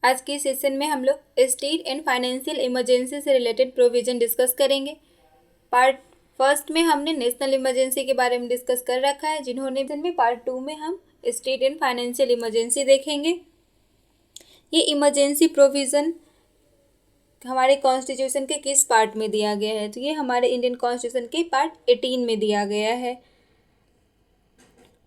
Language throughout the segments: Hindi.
आज के सेशन में हम लोग स्टेट एंड फाइनेंशियल इमरजेंसी से रिलेटेड प्रोविजन डिस्कस करेंगे। पार्ट फर्स्ट में हमने नेशनल इमरजेंसी के बारे में डिस्कस कर रखा है, जिन्होंने में पार्ट 2 में हम स्टेट एंड फाइनेंशियल इमरजेंसी देखेंगे। ये इमरजेंसी प्रोविज़न हमारे कॉन्स्टिट्यूशन के किस पार्ट में दिया गया है? तो ये हमारे इंडियन कॉन्स्टिट्यूशन के पार्ट 18 में दिया गया है।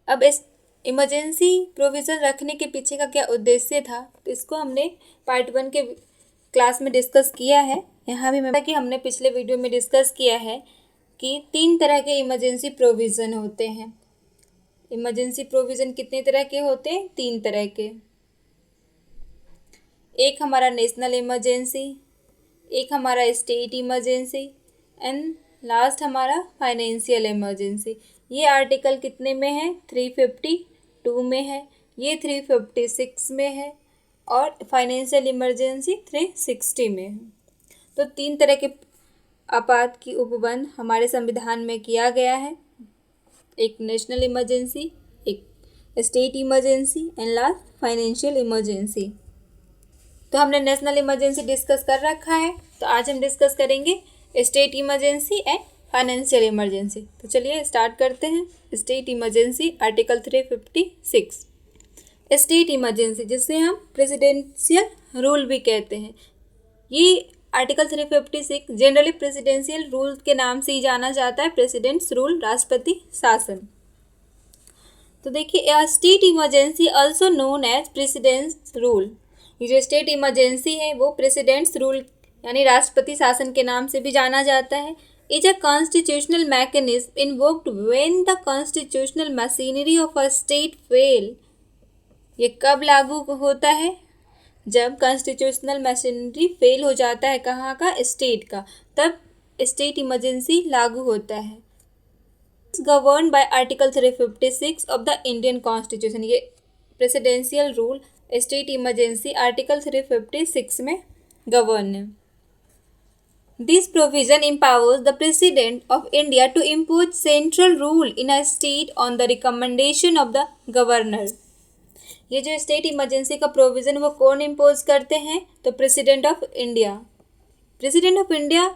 अब इस इमरजेंसी प्रोविज़न रखने के पीछे का क्या उद्देश्य था, तो इसको हमने पार्ट 1 के क्लास में डिस्कस किया है। यहाँ भी मैं कि हमने पिछले वीडियो में डिस्कस किया है कि 3 तरह के इमरजेंसी प्रोविज़न होते हैं। इमरजेंसी प्रोविज़न कितने तरह के होते हैं? 3 तरह के। एक हमारा नेशनल इमरजेंसी, एक हमारा स्टेट इमरजेंसी एंड लास्ट हमारा फाइनेंशियल इमरजेंसी। ये आर्टिकल कितने में है? 352 में है, ये 356 में है और फाइनेंशियल इमरजेंसी 360 में है। तो 3 तरह के आपात की उपबंध हमारे संविधान में किया गया है। एक नेशनल इमरजेंसी, एक state emergency and last financial emergency. तो हमने नेशनल इमरजेंसी डिस्कस कर रखा है, तो आज हम डिस्कस करेंगे state emergency and financial emergency. तो चलिए स्टार्ट करते हैं। State emergency article 356। State emergency जिसे हम प्रेसिडेंशियल रूल भी कहते हैं, ये आर्टिकल 356 जनरली प्रेसिडेंशियल रूल के नाम से ही जाना जाता है। प्रेसिडेंट्स रूल, राष्ट्रपति शासन। तो देखिए, state emergency also known as president's rule. ये जो स्टेट इमरजेंसी है वो प्रेसिडेंट्स रूल यानी राष्ट्रपति शासन के नाम से भी जाना जाता है। Is a constitutional mechanism invoked when the constitutional machinery of a state fail. ये कब लागू होता है? जब कॉन्स्टिट्यूशनल मशीनरी फेल हो जाता है। कहाँ का? स्टेट का। तब स्टेट इमरजेंसी लागू होता है। Govern by article 356 of the Indian constitution. ये presidential rule state emergency article 356 में गवर्न है। This provision empowers the President of India to impose central rule in a state on the recommendation of the governor। ये जो स्टेट इमरजेंसी का प्रोविज़न वो कौन इम्पोज करते हैं? तो president of India. President of India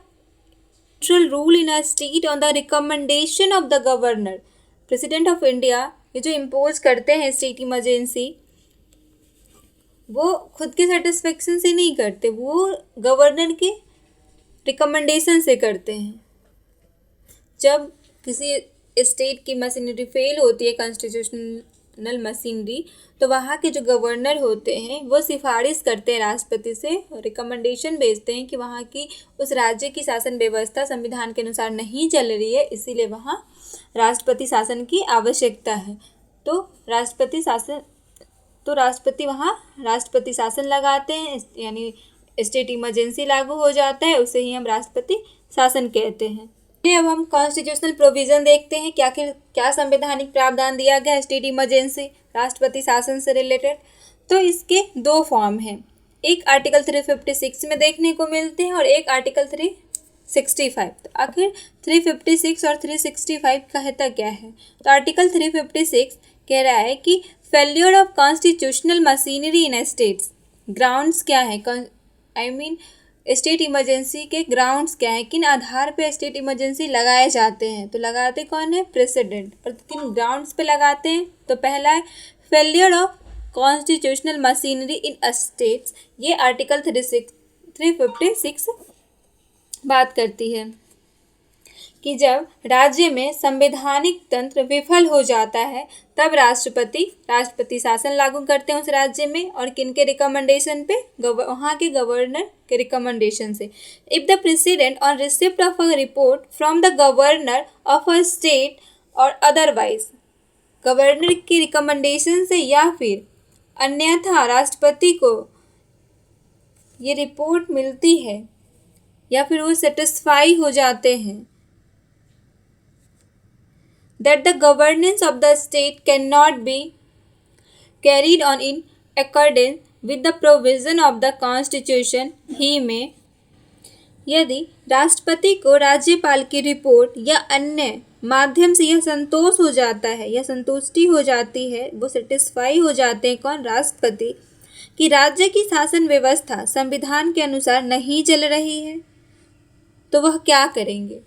central rule in a state on the recommendation of the governor. President of India ये जो इम्पोज करते हैं स्टेट इमरजेंसी, वो खुद के सेटिस्फेक्शन से नहीं करते, वो गवर्नर के रिकमेंडेशन से करते हैं। जब किसी स्टेट की मशीनरी फेल होती है, कॉन्स्टिट्यूशनल मशीनरी, तो वहाँ के जो गवर्नर होते हैं वो सिफारिश करते हैं राष्ट्रपति से, रिकमेंडेशन भेजते हैं कि वहाँ की उस राज्य की शासन व्यवस्था संविधान के अनुसार नहीं चल रही है, इसीलिए वहाँ राष्ट्रपति शासन की आवश्यकता है। तो राष्ट्रपति वहाँ राष्ट्रपति शासन लगाते हैं, यानी स्टेट इमरजेंसी लागू हो जाता है, उसे ही हम राष्ट्रपति शासन कहते हैं। चलिए अब हम कॉन्स्टिट्यूशनल प्रोविज़न देखते हैं, क्या संवैधानिक प्रावधान दिया गया है स्टेट इमरजेंसी राष्ट्रपति शासन से रिलेटेड। तो इसके 2 फॉर्म हैं, एक आर्टिकल 356 में देखने को मिलते हैं और एक आर्टिकल 365। तो आखिर 356 और 365 कहता क्या है? तो आर्टिकल 356 कह रहा है कि failure of constitutional machinery in states. Grounds क्या है? स्टेट इमरजेंसी के ग्राउंड्स क्या है? किन आधार पे स्टेट इमरजेंसी लगाए जाते हैं? तो लगाते कौन है? प्रेसिडेंट। और किन ग्राउंड्स पे लगाते हैं? तो पहला है failure of constitutional machinery in states. ये आर्टिकल 356 बात करती है कि जब राज्य में संवैधानिक तंत्र विफल हो जाता है तब राष्ट्रपति शासन लागू करते हैं उस राज्य में, और किनके रिकमेंडेशन पे? वहाँ के गवर्नर के रिकमेंडेशन से। If the president on receipt of a report from the governor of a state और अदरवाइज, गवर्नर की रिकमेंडेशन से या फिर अन्यथा राष्ट्रपति को ये रिपोर्ट मिलती है या फिर वो सेटिस्फाई हो जाते हैं that the governance of the state cannot be carried on in accordance with the provision of the constitution, ही में यदि राष्ट्रपति को राज्यपाल की रिपोर्ट या अन्य माध्यम से यह संतोष हो जाता है या संतुष्टि हो जाती है, वो सेटिस्फाई हो जाते हैं कौन? राष्ट्रपति, कि राज्य की शासन व्यवस्था संविधान के अनुसार नहीं चल रही है, तो वह क्या करेंगे?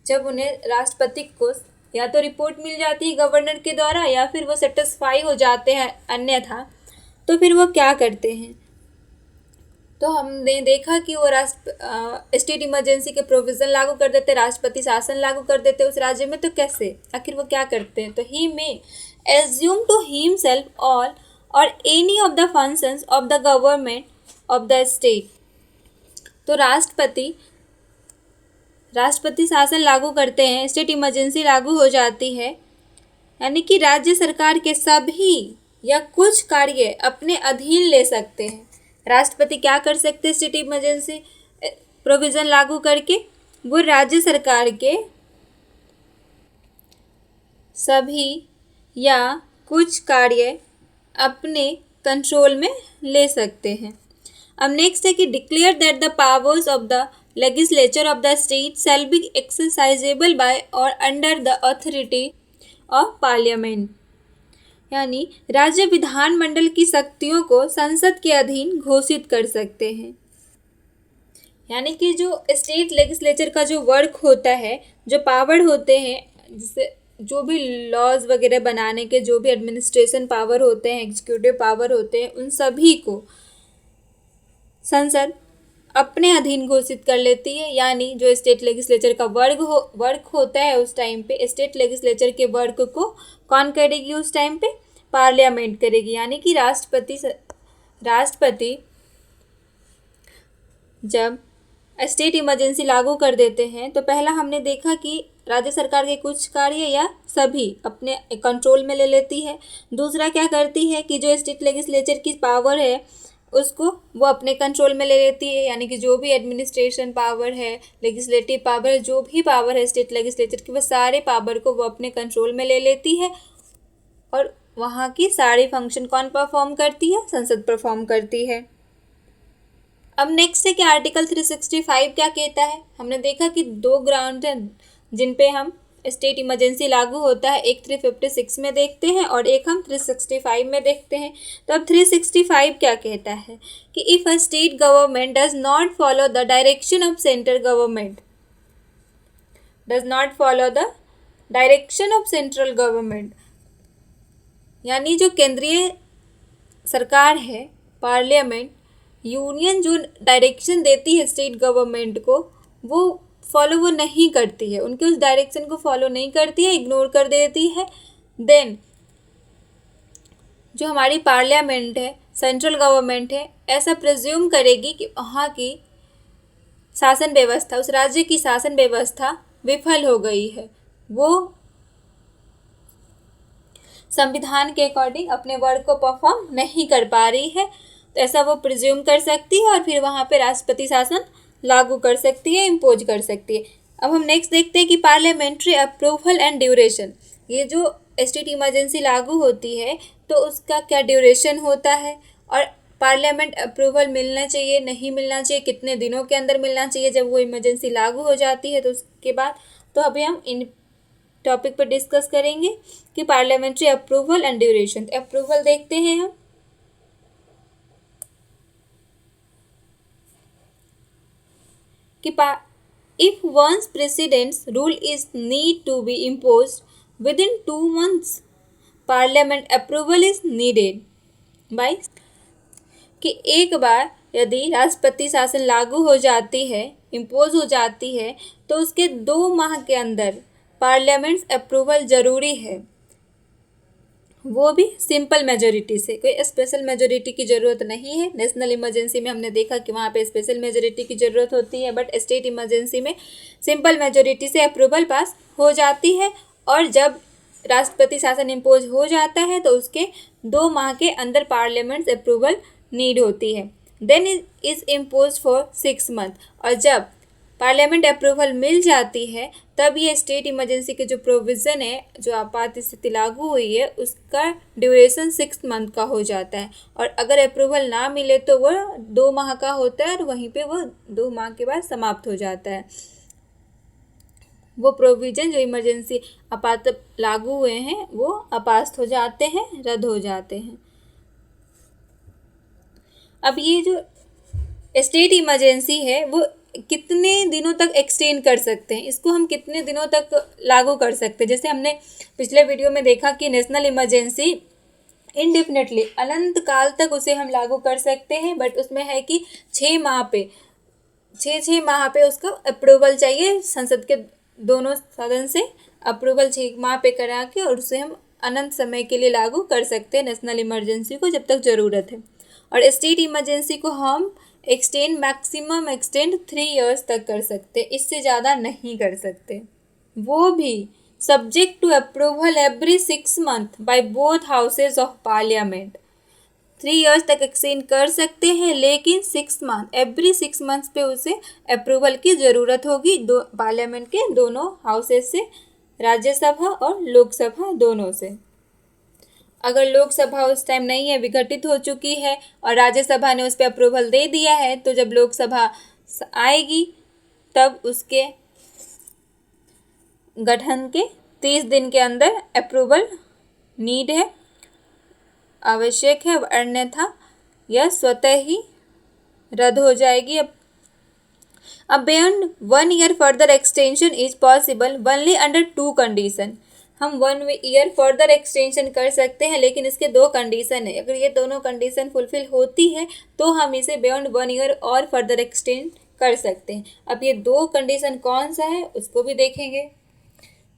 जब उन्हें राष्ट्रपति को या तो रिपोर्ट मिल जाती है गवर्नर के द्वारा या फिर वो सेटिस्फाई हो जाते हैं अन्यथा, तो फिर वो क्या करते हैं? तो हमने देखा कि वो स्टेट इमरजेंसी के प्रोविज़न लागू कर देते, राष्ट्रपति शासन लागू कर देते उस राज्य में। तो कैसे, आखिर वो क्या करते हैं? तो ही मे एज्यूम टू हिमसेल्फ ऑल और any of the functions of the government of the state. तो राष्ट्रपति शासन लागू करते हैं, स्टेट इमरजेंसी लागू हो जाती है, यानी कि राज्य सरकार के सभी या कुछ कार्य अपने अधीन ले सकते हैं। राष्ट्रपति क्या कर सकते हैं स्टेट इमरजेंसी प्रोविज़न लागू करके? वो राज्य सरकार के सभी या कुछ कार्य अपने कंट्रोल में ले सकते हैं। अब नेक्स्ट है कि declare that the powers of the legislature of the state shall be exercisable by और under the authority of parliament, यानी राज्य विधानमंडल की शक्तियों को संसद के अधीन घोषित कर सकते हैं। यानी कि जो स्टेट लेजिस्लेचर का जो वर्क होता है, जो पावर होते हैं, जैसे जो भी लॉज वगैरह बनाने के जो भी एडमिनिस्ट्रेशन पावर होते हैं, एग्जीक्यूटिव पावर होते हैं, उन सभी को संसद अपने अधीन घोषित कर लेती है। यानी जो स्टेट लेजिस्लेचर का वर्क होता है उस टाइम पे, स्टेट लेजिस्लेचर के वर्क को कौन करेगी उस टाइम पे? पार्लियामेंट करेगी। यानी कि राष्ट्रपति जब स्टेट इमरजेंसी लागू कर देते हैं तो पहला हमने देखा कि राज्य सरकार के कुछ कार्य या सभी अपने कंट्रोल में ले लेती है। दूसरा क्या करती है कि जो स्टेट लेजिस्लेचर की पावर है उसको वो अपने कंट्रोल में ले लेती है, यानी कि जो भी एडमिनिस्ट्रेशन पावर है, लेजिस्लेटिव पावर है, जो भी पावर है स्टेट लेजिस्लेचर की, वो सारे पावर को वो अपने कंट्रोल में ले लेती है और वहाँ की सारी फंक्शन कौन परफॉर्म करती है? संसद परफॉर्म करती है। अब नेक्स्ट है कि आर्टिकल 365 क्या कहता है? हमने देखा कि दो ग्राउंड हैं जिन पे हम स्टेट इमरजेंसी लागू होता है, एक 356 में देखते हैं और एक हम 365 में देखते हैं। तो अब 365 क्या कहता है कि if a state government does not follow the direction of central government, यानी जो केंद्रीय सरकार है, पार्लियामेंट, यूनियन जो डायरेक्शन देती है स्टेट गवर्नमेंट को, वो वो नहीं करती है, उनके उस डायरेक्शन को फॉलो नहीं करती है, इग्नोर कर देती है, देन जो हमारी पार्लियामेंट है, सेंट्रल गवर्नमेंट है, ऐसा प्रिज्यूम करेगी कि वहाँ की शासन व्यवस्था, उस राज्य की शासन व्यवस्था विफल हो गई है, वो संविधान के अकॉर्डिंग अपने वर्क को परफॉर्म नहीं कर पा रही है। तो ऐसा वो प्रिज्यूम कर सकती है और फिर वहाँ पे राष्ट्रपति शासन लागू कर सकती है, इम्पोज कर सकती है। अब हम नेक्स्ट देखते हैं कि पार्लियामेंट्री अप्रूवल एंड ड्यूरेशन। ये जो स्टेट इमरजेंसी लागू होती है तो उसका क्या ड्यूरेशन होता है और पार्लियामेंट अप्रूवल मिलना चाहिए, नहीं मिलना चाहिए, कितने दिनों के अंदर मिलना चाहिए जब वो इमरजेंसी लागू हो जाती है। तो उसके बाद तो अभी हम इन टॉपिक पर डिस्कस करेंगे कि parliamentary approval and duration. Approval देखते हैं हम कि if one's president's rule is need to be imposed within 2 months, parliament approval is needed by कि एक बार यदि राष्ट्रपति शासन लागू हो जाती है, इम्पोज हो जाती है, तो उसके 2 माह के अंदर पार्लियामेंट अप्रूवल ज़रूरी है, वो भी सिंपल मेजोरिटी से। कोई स्पेशल मेजोरिटी की ज़रूरत नहीं है। नेशनल इमरजेंसी में हमने देखा कि वहाँ पे स्पेशल मेजोरिटी की ज़रूरत होती है, बट स्टेट इमरजेंसी में सिंपल मेजोरिटी से अप्रूवल पास हो जाती है। और जब राष्ट्रपति शासन इम्पोज हो जाता है तो उसके 2 माह के अंदर पार्लियामेंट अप्रूवल नीड होती है। Then is impose for 6 month, और जब पार्लियामेंट अप्रूवल मिल जाती है तब ये स्टेट इमरजेंसी के जो प्रोविज़न है, जो आपात स्थिति लागू हुई है, उसका ड्यूरेशन 6 मंथ का हो जाता है। और अगर अप्रूवल ना मिले तो वो 2 माह का होता है और वहीं पे वो 2 माह के बाद समाप्त हो जाता है। वो प्रोविज़न जो इमरजेंसी आपात लागू हुए हैं वो अपास्त हो जाते हैं, रद्द हो जाते हैं। अब ये जो स्टेट इमरजेंसी है वो कितने दिनों तक एक्सटेंड कर सकते हैं, इसको हम कितने दिनों तक लागू कर सकते हैं। जैसे हमने पिछले वीडियो में देखा कि नेशनल इमरजेंसी इनडेफिनेटली अनंत काल तक उसे हम लागू कर सकते हैं, बट उसमें है कि 6 माह पे 6 माह पे उसका अप्रूवल चाहिए संसद के दोनों सदन से। अप्रूवल 6 माह पे करा के और उसे हम अनंत समय के लिए लागू कर सकते हैं नेशनल इमरजेंसी को, जब तक ज़रूरत है। और स्टेट इमरजेंसी को हम मैक्सिमम एक्सटेंड 3 इयर्स तक कर सकते, इससे ज़्यादा नहीं कर सकते। वो भी subject to approval every 6 month by both houses of parliament. 3 years तक एक्सटेंड कर सकते हैं, लेकिन 6 मंथ एवरी 6 मंथ्स पे उसे अप्रूवल की ज़रूरत होगी दो पार्लियामेंट के दोनों हाउसेज से, राज्यसभा और लोकसभा दोनों से। अगर लोकसभा उस टाइम नहीं है, विघटित हो चुकी है और राज्यसभा ने उस पर अप्रूवल दे दिया है, तो जब लोकसभा आएगी तब उसके गठन के 30 दिन के अंदर अप्रूवल नीड है, आवश्यक है, अन्यथा यह स्वतः ही रद्द हो जाएगी। अब beyond 1 year further extension is possible only under 2 condition. हम 1 ईयर फर्दर एक्सटेंशन कर सकते हैं, लेकिन इसके 2 कंडीशन है। अगर ये दोनों कंडीशन फुलफिल होती है तो हम इसे बियॉन्ड 1 ईयर और फर्दर एक्सटेंड कर सकते हैं। अब ये 2 कंडीशन कौन सा है उसको भी देखेंगे।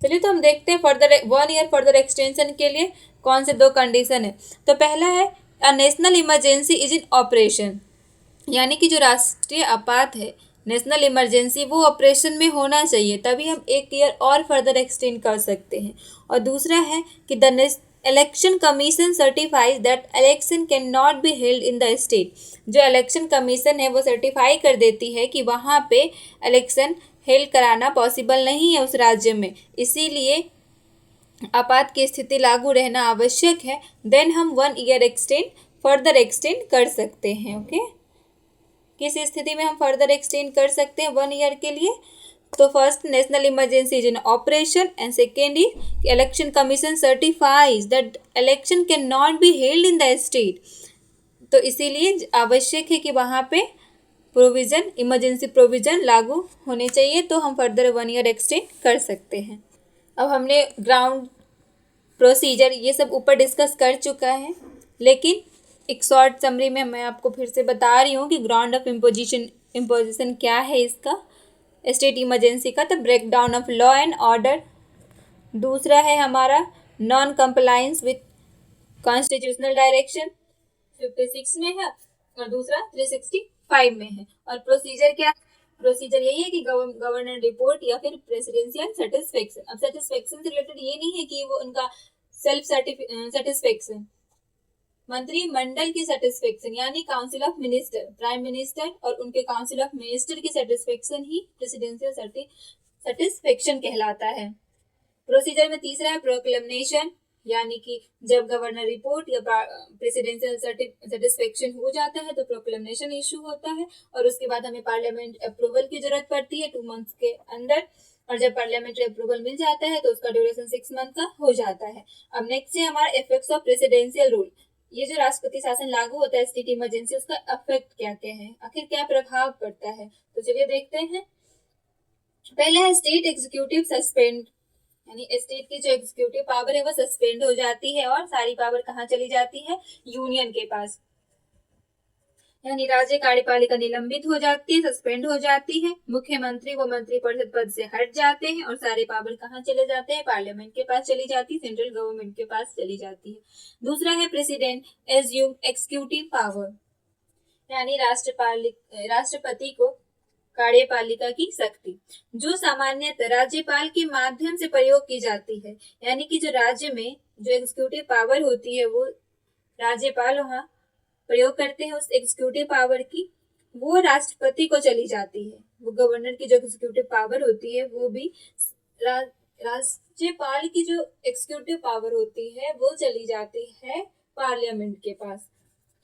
चलिए तो हम देखते हैं 1 ईयर फर्दर एक्सटेंशन के लिए कौन से 2 कंडीशन है। तो पहला है a national emergency is in operation, यानी कि जो राष्ट्रीय आपात है, नेशनल इमरजेंसी, वो ऑपरेशन में होना चाहिए, तभी हम 1 ईयर और फर्दर एक्सटेंड कर सकते हैं। और दूसरा है कि the election commission certifies that election can not be held in the state. जो इलेक्शन कमीशन है वो सर्टिफाई कर देती है कि वहाँ पे इलेक्शन हेल्ड कराना पॉसिबल नहीं है उस राज्य में, इसीलिए आपात की स्थिति लागू रहना आवश्यक है। देन हम 1 ईयर फर्दर एक्सटेंड कर सकते हैं। ओके, किस स्थिति में हम फर्दर एक्सटेंड कर सकते हैं 1 ईयर के लिए? तो first, national emergency is in operation, and second is election commission certifies that election can not be held in the state. तो इसीलिए आवश्यक है कि वहाँ पे प्रोविज़न, इमरजेंसी प्रोविज़न लागू होने चाहिए, तो हम फर्दर 1 ईयर एक्सटेंड कर सकते हैं। अब हमने ग्राउंड प्रोसीजर ये सब ऊपर डिस्कस कर चुका है, लेकिन एक शॉर्ट समरी में मैं आपको फिर से बता रही हूँ कि ग्राउंड ऑफ इम्पोजिशन क्या है इसका, स्टेट इमरजेंसी का। तो break down of law and order, दूसरा है हमारा non compliance with constitutional direction 56 में है, और दूसरा 365 में है। और प्रोसीजर क्या? प्रोसीजर यही है कि गवर्नर रिपोर्ट या फिर प्रेसिडेंशियल सेटिस्फेक्शन। अब सेटिस्फेक्शन से रिलेटेड ये नहीं है कि वो उनका सेल्फ सेटिस्फेक्शन, मंत्रिमंडल की सेटिस्फेक्शन यानी council of minister, prime minister और उनके काउंसिल ऑफ मिनिस्टर की सेटिस्फेक्शन ही प्रेसिडेंशियल सेटिस्फेक्शन कहलाता है। प्रोसीजर में तीसरा है प्रोक्लेमेशन, यानी कि जब गवर्नर रिपोर्ट या प्रेसिडेंशियल सेटिस्फेक्शन हो जाता है तो प्रोक्लेमेशन इशू होता है, और उसके बाद हमें पार्लियामेंट अप्रूवल की जरूरत पड़ती है 2 मंथ्स के अंदर, और जब पार्लियामेंट्री अप्रूवल मिल जाता है तो उसका ड्यूरेशन 6 मंथ का हो जाता है। अब नेक्स्ट है हमारा इफेक्ट्स ऑफ प्रेसिडेंशियल रूल। ये जो राष्ट्रपति शासन लागू होता है स्टेट इमरजेंसी, उसका इफेक्ट क्या क्या है, आखिर क्या प्रभाव पड़ता है, तो चलिए देखते हैं। पहले है स्टेट एग्जीक्यूटिव सस्पेंड, यानी स्टेट की जो एग्जीक्यूटिव पावर है वो सस्पेंड हो जाती है, और सारी पावर कहाँ चली जाती है? यूनियन के पास, यानी राज्य कार्यपालिका निलंबित हो जाती है, सस्पेंड हो जाती है। मुख्यमंत्री वो मंत्रिपरिषद पद से हट जाते हैं, और सारे पावर कहाँ चले जाते हैं? पार्लियामेंट के पास चली जाती है, सेंट्रल गवर्नमेंट के पास चली जाती है। दूसरा है प्रेसिडेंट एज्यूम एक्सिक्यूटिव पावर, यानी राष्ट्रपति को कार्यपालिका की शक्ति, जो सामान्यतः राज्यपाल के माध्यम से प्रयोग की जाती है, यानी कि जो राज्य में जो एग्जीक्यूटिव पावर होती है वो राज्यपाल वहाँ प्रयोग करते हैं उस एग्जीक्यूटिव पावर की, वो राष्ट्रपति को चली जाती है। वो गवर्नर की जो एग्जीक्यूटिव पावर होती है वो भी राज्यपाल की जो एग्जीक्यूटिव पावर होती है वो चली जाती है पार्लियामेंट के पास।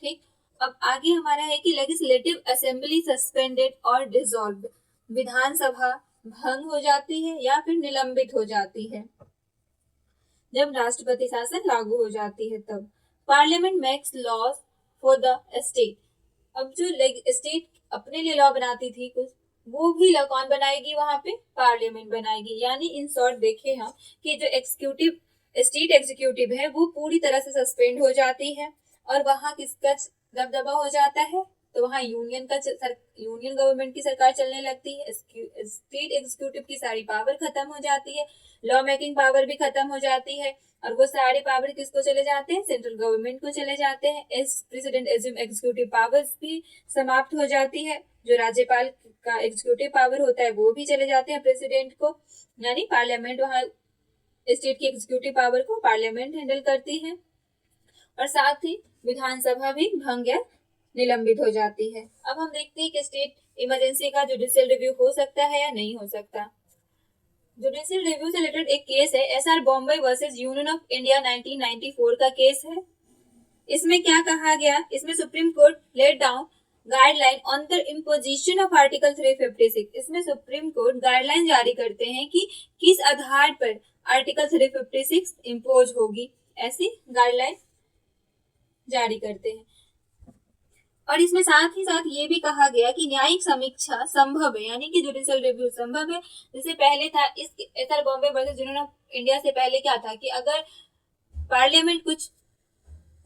ठीक, अब आगे हमारा है कि लेजिस्लेटिव असेंबली सस्पेंडेड और डिसॉल्व्ड, विधानसभा भंग हो जाती है या फिर निलंबित हो जाती है जब राष्ट्रपति शासन लागू हो जाती है तब। Parliament makes laws for the state, अब जो स्टेट अपने लिए लॉ बनाती थी कुछ, वो भी लॉ कौन बनाएगी, वहां पे पार्लियामेंट बनाएगी। यानी इन शॉर्ट देखे हम कि जो एग्जीक्यूटिव स्टेट एग्जीक्यूटिव है वो पूरी तरह से सस्पेंड हो जाती है, और वहां किसका दबदबा हो जाता है, तो वहां यूनियन गवर्नमेंट की सरकार चलने लगती है। स्टेट एग्जीक्यूटिव की सारी पावर खत्म हो जाती है, लॉ मेकिंग पावर भी खत्म हो जाती है, और वो सारे पावर किसको चले जाते हैं, सेंट्रल गवर्नमेंट को चले जाते हैं। As president assume executive powers भी समाप्त हो जाती है, जो राज्यपाल का एग्जीक्यूटिव पावर होता है वो भी चले जाते हैं प्रेसिडेंट को, यानी पार्लियामेंट वहां स्टेट की एग्जीक्यूटिव पावर को पार्लियामेंट हैंडल करती है, और साथ ही विधानसभा भी भंग या निलंबित हो जाती है। अब हम देखते हैं कि स्टेट इमरजेंसी का जुडिशियल रिव्यू हो सकता है या नहीं हो सकता। जुडिशियल रिव्यू से रिलेटेड एक केस है, SR Bommai versus union of India 1994 का केस है। इसमें क्या कहा गया, इसमें supreme court laid down guideline on the imposition of article 356। इसमें सुप्रीम कोर्ट गाइडलाइन जारी करते हैं कि किस आधार पर आर्टिकल 356 इम्पोज होगी, ऐसी गाइडलाइन जारी करते हैं। और इसमें साथ ही साथ ये भी कहा गया कि न्यायिक समीक्षा संभव है, यानी कि जुडिशियल रिव्यू संभव है। जैसे पहले था इस SR Bommai versus union of India से पहले क्या था कि अगर पार्लियामेंट कुछ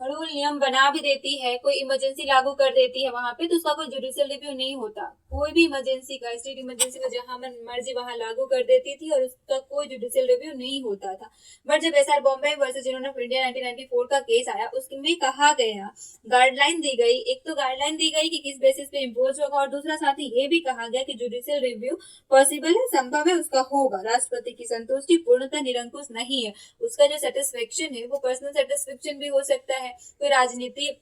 रूल नियम बना भी देती है, कोई इमरजेंसी लागू कर देती है वहां पे, तो उसका कोई जुडिशियल रिव्यू नहीं होता। कोई भी इमरजेंसी का, स्टेट इमरजेंसी का जहां मन मर्जी वहां लागू कर देती थी और उसका कोई जुडिशियल रिव्यू नहीं होता था। बट जब SR Bommai versus union of India 1994 का केस आया, उसमें कहा गया, गाइडलाइन दी गई, एक तो गाइडलाइन दी गई कि किस बेसिस पे इम्पोज होगा, और दूसरा साथ ही ये भी कहा गया कि जुडिशियल रिव्यू पॉसिबल है, संभव है, उसका होगा। राष्ट्रपति की संतुष्टि पूर्णतः निरंकुश नहीं है, उसका जो सेटिस्फेक्शन है वो पर्सनल सेटिस्फेक्शन भी हो सकता है, कोई राजनीति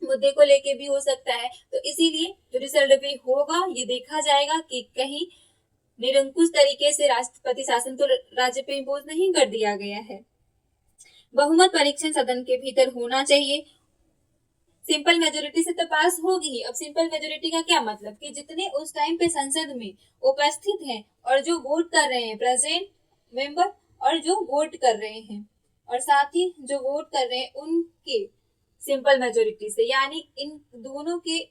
मुद्दे को लेके भी हो सकता है। तो इसीलिए जुडिशियल रिव्यू होगा, ये देखा जाएगा कि कहीं निरंकुश तरीके से राष्ट्रपति शासन तो राज्य पे इम्पोज नहीं कर दिया गया है। बहुमत परीक्षण सदन के भीतर होना चाहिए। सिंपल मेजोरिटी से तो पास होगी ही। अब सिंपल मेजोरिटी का क्या मतलब कि जितने उस टाइम पे संसद में उपस्थित हैं और जो वोट कर रहे हैं, प्रेजेंट मेंबर और जो वोट कर रहे हैं, और साथ ही जो वोट कर रहे हैं उनके सिंपल मेजोरिटी से, यानी इन दोनों के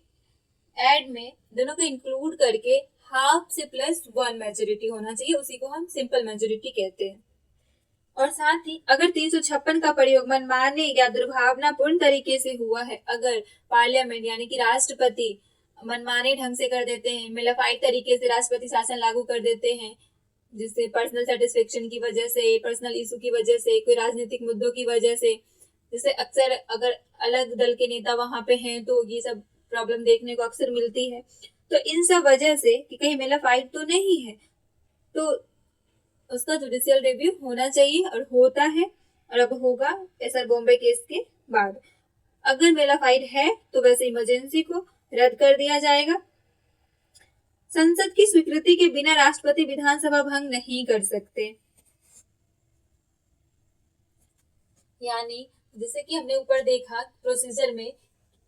एड में दोनों को इंक्लूड करके हाफ से +1 मेजोरिटी होना चाहिए, उसी को हम सिंपल मेजोरिटी कहते हैं। और साथ ही अगर 356 का प्रयोग मनमाने या दुर्भावनापूर्ण तरीके से हुआ है, अगर पार्लियामेंट यानी कि राष्ट्रपति मनमाने ढंग से कर देते हैं, मिलाफाइड तरीके से राष्ट्रपति शासन लागू कर देते हैं, जिससे पर्सनल सेटिस्फेक्शन की वजह से, पर्सनल इशू की वजह से, कोई राजनीतिक मुद्दों की वजह से, जैसे अक्सर अगर अलग दल के नेता वहां पे हैं तो ये सब प्रॉब्लम देखने को अक्सर मिलती है। तो इन सब वजह से कि कहीं मिलाफाइड तो नहीं है, तो उसका जुडिशियल रिव्यू होना चाहिए, और होता है, और अब होगा एसआर बॉम्बे केस के बाद। अगर मेलाफाइड है तो वैसे इमरजेंसी को रद्द कर दिया जाएगा। संसद की स्वीकृति के बिना राष्ट्रपति विधानसभा भंग नहीं कर सकते, यानी जैसे कि हमने ऊपर देखा प्रोसीजर में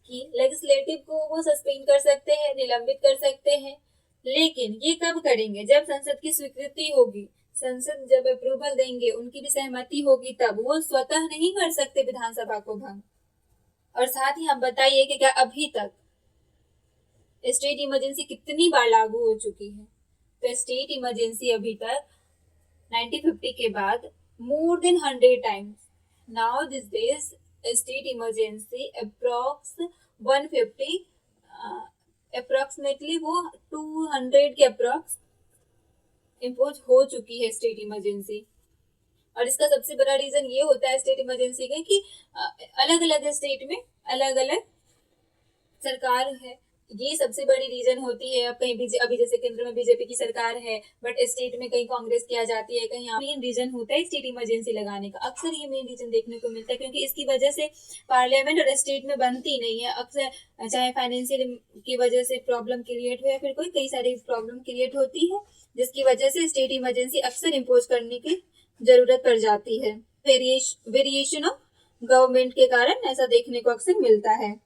कि लेजिस्लेटिव को वो सस्पेंड कर सकते हैं, निलंबित कर सकते हैं, लेकिन ये कब करेंगे, जब संसद की स्वीकृति होगी, संसद जब अप्रूवल देंगे, उनकी भी सहमति होगी, तब वो स्वतः नहीं कर सकते विधानसभा को भंग। और साथ ही हम बताइए कि क्या अभी तक स्टेट इमरजेंसी कितनी बार लागू हो चुकी है, तो स्टेट इमरजेंसी अभी तक 1950 के बाद more than 100 times. Now this days state emergency approx 150 approximately वो 200 के अप्रॉक्स इम्पोज हो चुकी है स्टेट इमरजेंसी। और इसका सबसे बड़ा रीजन ये होता है स्टेट इमरजेंसी का कि अलग अलग स्टेट में अलग अलग सरकार है, ये सबसे बड़ी रीजन होती है। अब कहीं अभी जैसे केंद्र में बीजेपी की सरकार है, बट स्टेट में कहीं कांग्रेस की आ जाती है, कहीं मेन रीजन होता है स्टेट इमरजेंसी लगाने का। अक्सर ये मेन रीजन देखने को मिलता है, क्योंकि इसकी वजह से पार्लियामेंट और स्टेट में बनती नहीं है। अक्सर चाहे फाइनेंशियल की वजह से प्रॉब्लम क्रिएट हो या फिर कोई कई सारी प्रॉब्लम क्रिएट होती है, जिसकी वजह से स्टेट इमरजेंसी अक्सर इम्पोज करने की जरूरत पड़ जाती है। वेरिएशन ऑफ गवर्नमेंट के कारण ऐसा देखने को अक्सर मिलता है।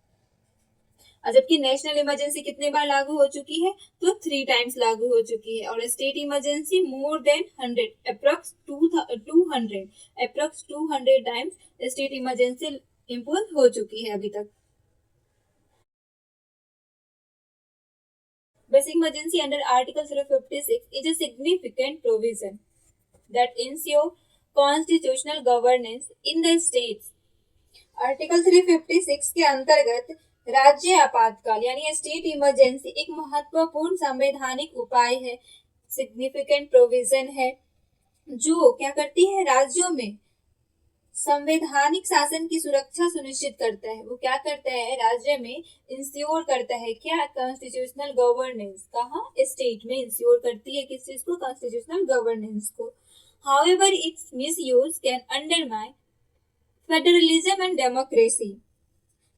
जबकि नेशनल इमरजेंसी कितने बार लागू हो चुकी है, तो 3 टाइम्स लागू हो चुकी है, और state emergency more than 100 approx 200 times state emergency impose हो चुकी है अभी तक। Basic emergency under Article 356 is a significant provision that ensure constitutional governance in the states. Article 356 के अंतर्गत राज्य आपातकाल यानी स्टेट इमरजेंसी एक महत्वपूर्ण संवैधानिक उपाय है, सिग्निफिकेंट प्रोविजन है, जो क्या करती है, राज्यों में संवैधानिक शासन की सुरक्षा सुनिश्चित करता है। वो क्या करता है, राज्य में इंश्योर करता है क्या, कॉन्स्टिट्यूशनल गवर्नेंस। कहाँ, स्टेट में इंश्योर करती है किस चीज को, कॉन्स्टिट्यूशनल गवर्नेंस को। However it's misuse can undermine federalism and democracy,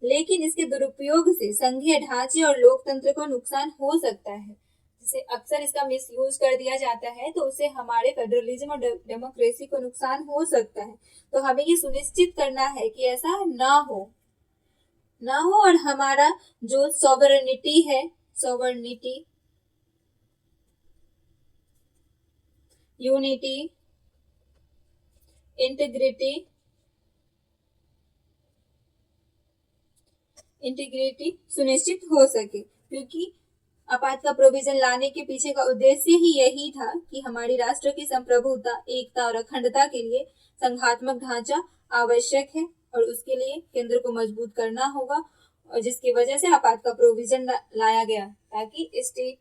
लेकिन इसके दुरुपयोग से संघीय ढांचे और लोकतंत्र को नुकसान हो सकता है। जैसे अक्सर इसका मिसयूज कर दिया जाता है तो उससे हमारे फेडरलिज्म और डेमोक्रेसी को नुकसान हो सकता है। तो हमें ये सुनिश्चित करना है कि ऐसा ना हो और हमारा जो सॉवरेनिटी है, सॉवरेनिटी, यूनिटी, इंटीग्रिटी सुनिश्चित हो सके, क्योंकि आपात का प्रोविजन लाने के पीछे का उद्देश्य ही यही था कि हमारी राष्ट्र की संप्रभुता, एकता और अखंडता के लिए संघात्मक ढांचा आवश्यक है और उसके लिए केंद्र को मजबूत करना होगा, और जिसकी वजह से आपात का प्रोविजन लाया गया ताकि स्टेट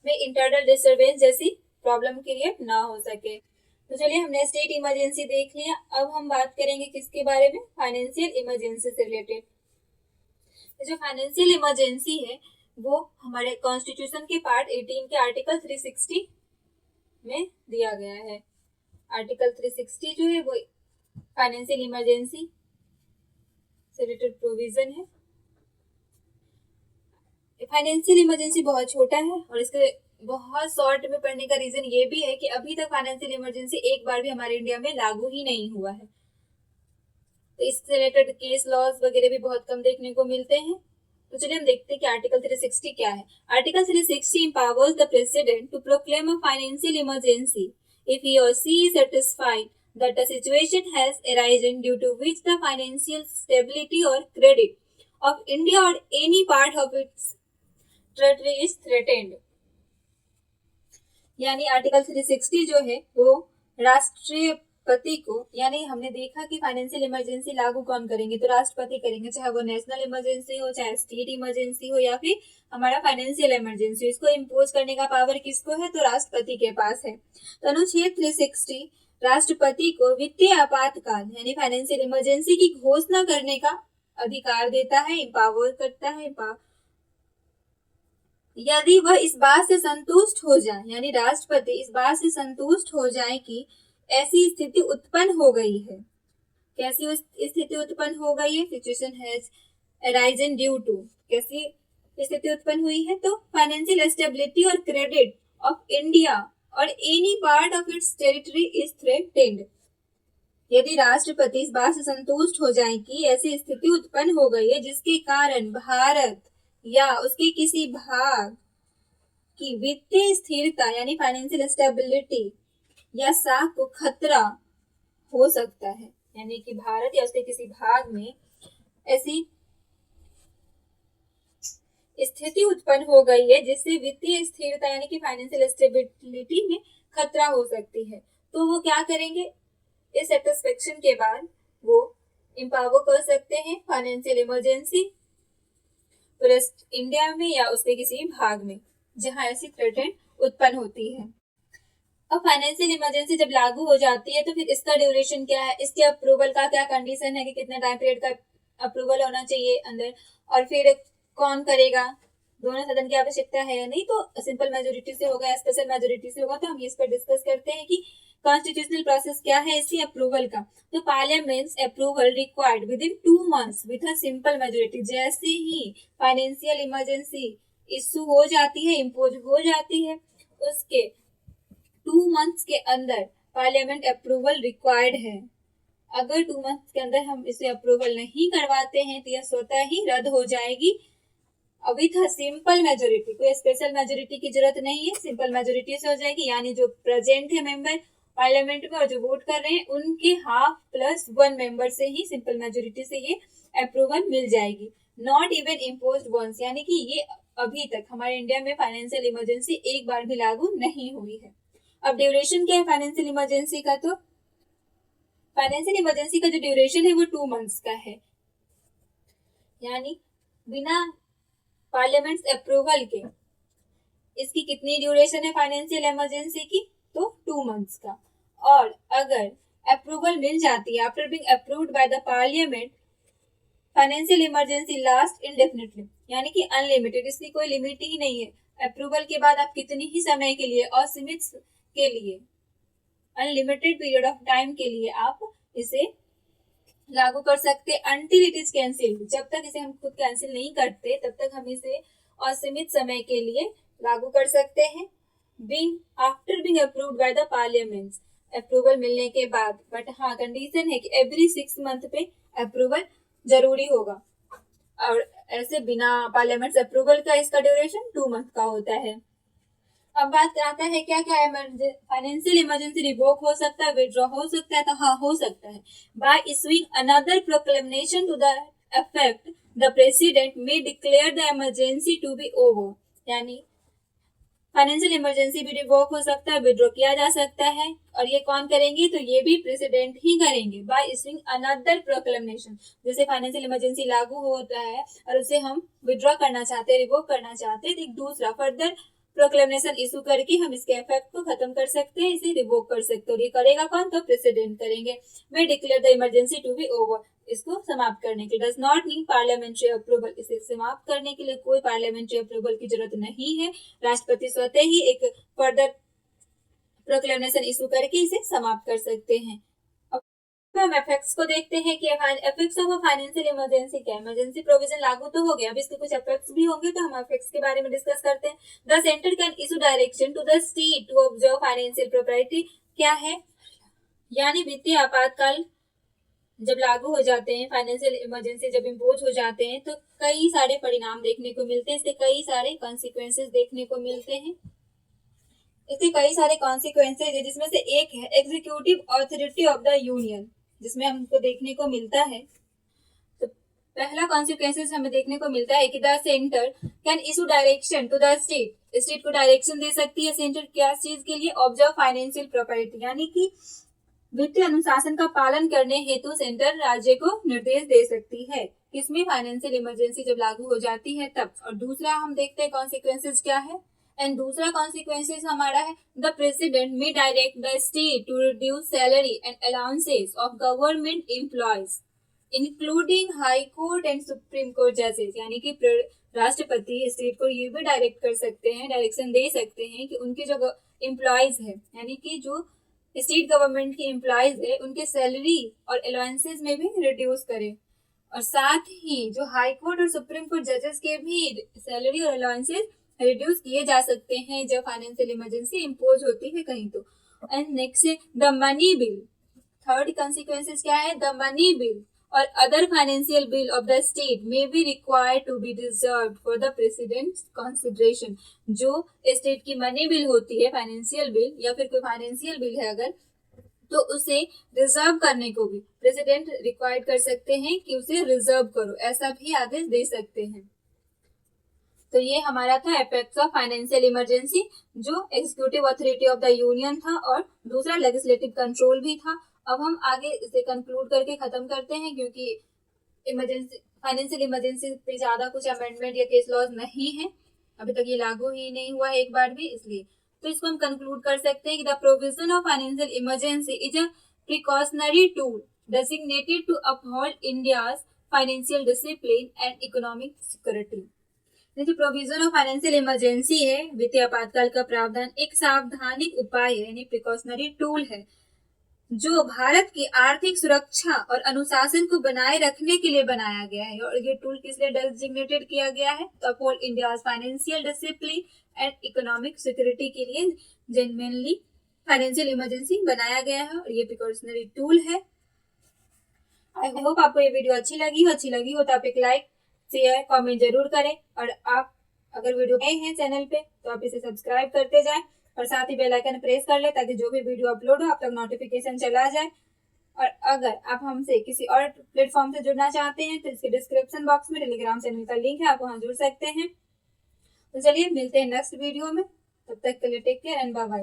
में इंटरनल डिस्टर्बेंस जैसी प्रॉब्लम क्रिएट ना हो सके। तो चलिए, हमने स्टेट इमरजेंसी देख लिया। अब हम बात करेंगे किसके बारे में, फाइनेंशियल इमरजेंसी से रिलेटेड। जो फाइनेंशियल इमरजेंसी है वो हमारे कॉन्स्टिट्यूशन के पार्ट 18 के आर्टिकल 360 में दिया गया है। आर्टिकल 360 जो है वो फाइनेंशियल इमरजेंसी से रिलेटेड प्रोविजन है। फाइनेंशियल इमरजेंसी बहुत छोटा है और इसके बहुत शॉर्ट में पढ़ने का रीजन ये भी है कि अभी तक फाइनेंशियल इमरजेंसी एक बार भी हमारे इंडिया में लागू ही नहीं हुआ है। तो इससे रिलेटेड केस लॉज वगैरह भी बहुत कम देखने को मिलते हैं। तो चलिए हम देखते हैं कि आर्टिकल 360 क्या है। Article 360 empowers the president to proclaim a financial emergency if he or she is satisfied that a situation has arisen due to which the financial stability or credit of India or any part of its territory is threatened। यानी आर्टिकल 360 जो है वो राष्ट्रपति को, यानी हमने देखा कि फाइनेंशियल इमरजेंसी लागू कौन करेंगे, तो राष्ट्रपति करेंगे, चाहे वो नेशनल इमरजेंसी हो, चाहे स्टेट इमरजेंसी हो, या फिर हमारा फाइनेंशियल इमरजेंसी। इसको इम्पोज करने का पावर किसको है, तो राष्ट्रपति के पास है। तो अनुच्छेद 360 राष्ट्रपति को वित्तीय आपातकाल यानी फाइनेंशियल इमरजेंसी की घोषणा करने का अधिकार देता है, इम्पावर करता है। यदि वह इस बात से संतुष्ट हो जाए, यानी राष्ट्रपति इस बात से संतुष्ट हो जाए कि ऐसी स्थिति उत्पन्न हो गई है। कैसी स्थिति उत्पन्न हो गई है, situation has arisen due to, कैसी स्थिति उत्पन्न हुई है, तो फाइनेंशियल स्टेबिलिटी और क्रेडिट ऑफ इंडिया और any part of its territory is threatened. यदि राष्ट्रपति इस बात से संतुष्ट हो जाए कि ऐसी स्थिति उत्पन्न हो गई है जिसके कारण भारत या उसके किसी भाग की वित्तीय स्थिरता यानी फाइनेंशियल स्टेबिलिटी या साख को खतरा हो सकता है, यानी कि भारत या उसके किसी भाग में ऐसी स्थिति उत्पन्न हो गई है जिससे वित्तीय स्थिरता यानी कि फाइनेंशियल स्टेबिलिटी में खतरा हो सकती है, तो वो क्या करेंगे, इस सेटिस्फेक्शन के बाद वो इम्पावर कर सकते हैं फाइनेंशियल इमरजेंसी वेस्ट इंडिया में या उसके किसी भाग में जहां ऐसी थ्रेटेन उत्पन्न होती है। अब फाइनेंशियल इमरजेंसी जब लागू हो जाती है तो फिर इसका ड्यूरेशन क्या है, इसके अप्रूवल का क्या कंडीशन है कि कितना टाइम पीरियड का अप्रूवल होना चाहिए अंदर, और फिर कौन करेगा, दोनों सदन की आवश्यकता है या नहीं, तो सिंपल मेजोरिटी से होगा या स्पेशल मेजोरिटी से होगा। तो हम इस पर डिस्कस करते हैं कि कॉन्स्टिट्यूशनल प्रोसेस क्या है इसकी अप्रूवल का। तो parliaments approval required with in 2 months with a simple majority. जैसे ही फाइनेंशियल इमरजेंसी इश्यू हो जाती है, इम्पोज हो जाती है, उसके 2 months के अंदर पार्लियामेंट अप्रूवल रिक्वायर्ड है। अगर 2 months के अंदर हम इसे अप्रूवल नहीं करवाते हैं तो यह स्वतः ही रद्द हो जाएगी विथ सिंपल मेजोरिटी। कोई स्पेशल मेजोरिटी की जरूरत नहीं है, सिंपल मेजोरिटी से हो जाएगी, यानी जो प्रेजेंट है मेंबर पार्लियामेंट में और जो वोट कर रहे हैं उनके ½ + 1 मेंबर से ही सिंपल मेजोरिटी से ये अप्रूवल मिल जाएगी। नॉट इवन इम्पोज्ड वंस, यानी कि ये अभी तक हमारे इंडिया में फाइनेंशियल इमरजेंसी एक बार भी लागू नहीं हुई है। अब ड्यूरेशन क्या है फाइनेंशियल इमरजेंसी का? तो फाइनेंशियल इमरजेंसी का जो ड्यूरेशन है वो 2 मंथ्स का है, यानी बिना पार्लियामेंट अप्रूवल के इसकी कितनी ड्यूरेशन है फाइनेंशियल इमरजेंसी की? तो 2 मंथ्स का। और अगर अप्रूवल मिल जाती है after being approved by the parliament, financial emergency last इंडेफिनिटली, यानी कि अनलिमिटेड, इसकी कोई लिमिट ही नहीं है। अप्रूवल के बाद आप कितनी ही समय के लिए, असीमित के लिए, अनलिमिटेड पीरियड ऑफ टाइम के लिए आप इसे लागू कर सकते अंटिल इट इज कैंसिल्ड। जब तक इसे हम खुद कैंसिल नहीं करते तब तक हम इसे असीमित समय के लिए लागू कर सकते हैं, being after being approved by the parliament, approval मिलने के बाद। बट हाँ, कंडीशन है कि एवरी 6 मंथ पे अप्रूवल जरूरी होगा, और ऐसे बिना पार्लियामेंट अप्रूवल का इसका ड्यूरेशन 2 मंथ का होता है। अब बात आता है क्या क्या फाइनेंशियल इमरजेंसी रिवोक हो सकता है, विड्रॉ हो सकता है? तो हाँ, हो सकता है। By issuing another proclamation to the effect the president may declare the emergency to be over, यानी फाइनेंशियल इमरजेंसी भी रिवोक हो सकता है, विड्रॉ किया जा सकता है। और ये कौन करेंगे? तो ये भी प्रेसिडेंट ही करेंगे। बाय इशूइंग अनदर प्रोक्लेमेशन, जैसे फाइनेंशियल इमरजेंसी लागू होता है और उसे हम विड्रॉ करना चाहते हैं, रिवोक करना चाहते हैं, तो एक दूसरा फर्दर प्रोक्लेमेशन इशू करके हम इसके इफेक्ट को खत्म कर सकते हैं, इसे रिवोक कर सकते हैं। और ये करेगा कौन? तो प्रेसिडेंट करेंगे। वे declare the emergency to be over, इसको समाप्त करने के लिए। Does not need parliamentary approval, इसे समाप्त करने के लिए कोई पार्लियामेंट्री अप्रूवल की जरूरत नहीं है। राष्ट्रपति स्वतः ही एक फर्दर प्रोक्लेमेशन इशू करके इसे समाप्त कर सकते हैं। हम इफेक्ट्स को देखते हैं कि इफेक्ट्स ऑफ फाइनेंशियल इमरजेंसी क्या है। इमरजेंसी प्रोविजन लागू तो हो गया, अब इसके कुछ इफेक्ट्स भी होंगे, तो हम इफेक्ट्स के बारे में डिस्कस करते हैं। The centre can issue direction to the state to observe financial property, क्या है? यानी वित्तीय आपातकाल जब लागू हो जाते हैं, फाइनेंशियल इमरजेंसी जब इम्पोज हो जाते हैं, तो कई सारे परिणाम देखने को मिलते हैं, इससे कई सारे कॉन्सिक्वेंसेस देखने को मिलते हैं। इसके कई सारे कॉन्सिक्वेंसेज है, जिसमें से एक है executive authority of the union, जिसमें हमको देखने को मिलता है। तो पहला कॉन्सिक्वेंसेज हमें देखने को मिलता है कि the centre can issue direction to the state, state को डायरेक्शन दे सकती है सेंटर, क्या चीज के लिए? ऑब्जर्व फाइनेंशियल प्रॉपर्टी, यानी कि वित्तीय अनुशासन का पालन करने हेतु सेंटर राज्य को निर्देश दे सकती है। किसमें? फाइनेंशियल इमरजेंसी जब लागू हो जाती है तब। और दूसरा हम देखते हैं कॉन्सिक्वेंसेज क्या है। एंड दूसरा कॉन्सिक्वेंसेज हमारा है the president may direct the state to reduce salary and allowances of government employees including high court and supreme court जजेस, यानी कि राष्ट्रपति स्टेट को ये भी डायरेक्ट कर सकते हैं, डायरेक्शन दे सकते हैं कि उनके जो एम्प्लॉयज है, यानी कि जो स्टेट गवर्नमेंट की एम्प्लॉयज है, उनके सैलरी और अलाउंसेस में भी रिड्यूस करे। और साथ ही जो हाई कोर्ट और सुप्रीम कोर्ट जजेस के भी सैलरी और अलाउंसेस रिड्यूस किए जा सकते हैं जब फाइनेंशियल इमरजेंसी इम्पोज होती है कहीं तो। एंड नेक्स्ट है the money bill. Third consequences क्या है? द मनी बिल और other financial bill of the state may be required to be reserve for the president consideration. जो स्टेट की मनी बिल होती है, फाइनेंशियल बिल या फिर कोई फाइनेंशियल बिल है अगर, तो उसे रिजर्व करने को भी प्रेसिडेंट रिक्वायर्ड कर सकते हैं कि उसे रिजर्व करो, ऐसा भी आदेश दे सकते हैं। तो ये हमारा था इफेक्ट्स ऑफ फाइनेंशियल इमरजेंसी, जो executive authority of the union था और दूसरा लेजिस्लेटिव कंट्रोल भी था। अब हम आगे इसे कंक्लूड करके खत्म करते हैं, क्योंकि इमरजेंसी फाइनेंशियल इमरजेंसी पे ज्यादा कुछ अमेंडमेंट या केस लॉज नहीं है, अभी तक ये लागू ही नहीं हुआ है एक बार भी, इसलिए तो इसको हम कंक्लूड कर सकते हैं कि the provision of financial emergency is a precautionary tool designated to uphold India's financial discipline and economic security. जो प्रोविजन ऑफ फाइनेंशियल इमरजेंसी है, वित्तीय आपातकाल का प्रावधान, एक सावधानिक उपाय है, यानी प्रिकॉशनरी टूल है, जो भारत की आर्थिक सुरक्षा और अनुशासन को बनाए रखने के लिए बनाया गया है। और ये टूल किस लिए डेजिग्नेटेड किया गया है? तो uphold India's financial discipline and economic security के लिए जेन्युइनली फाइनेंशियल इमरजेंसी बनाया गया है, और ये प्रिकॉशनरी टूल है। आई होप आपको ये वीडियो अच्छी लगी हो तो आप एक लाइक शेयर कमेंट जरूर करें, और आप अगर वीडियो नए हैं चैनल पे तो आप इसे सब्सक्राइब करते जाएं और साथ ही बेल आइकन प्रेस कर ले ताकि जो भी वीडियो अपलोड हो आप तक नोटिफिकेशन चला जाए। और अगर आप हमसे किसी और प्लेटफॉर्म से जुड़ना चाहते हैं तो इसके डिस्क्रिप्शन बॉक्स में टेलीग्राम चैनल का लिंक है, आप वहां जुड़ सकते हैं। तो चलिए मिलते हैं नेक्स्ट वीडियो में, तब तक के लिए take care and bye bye.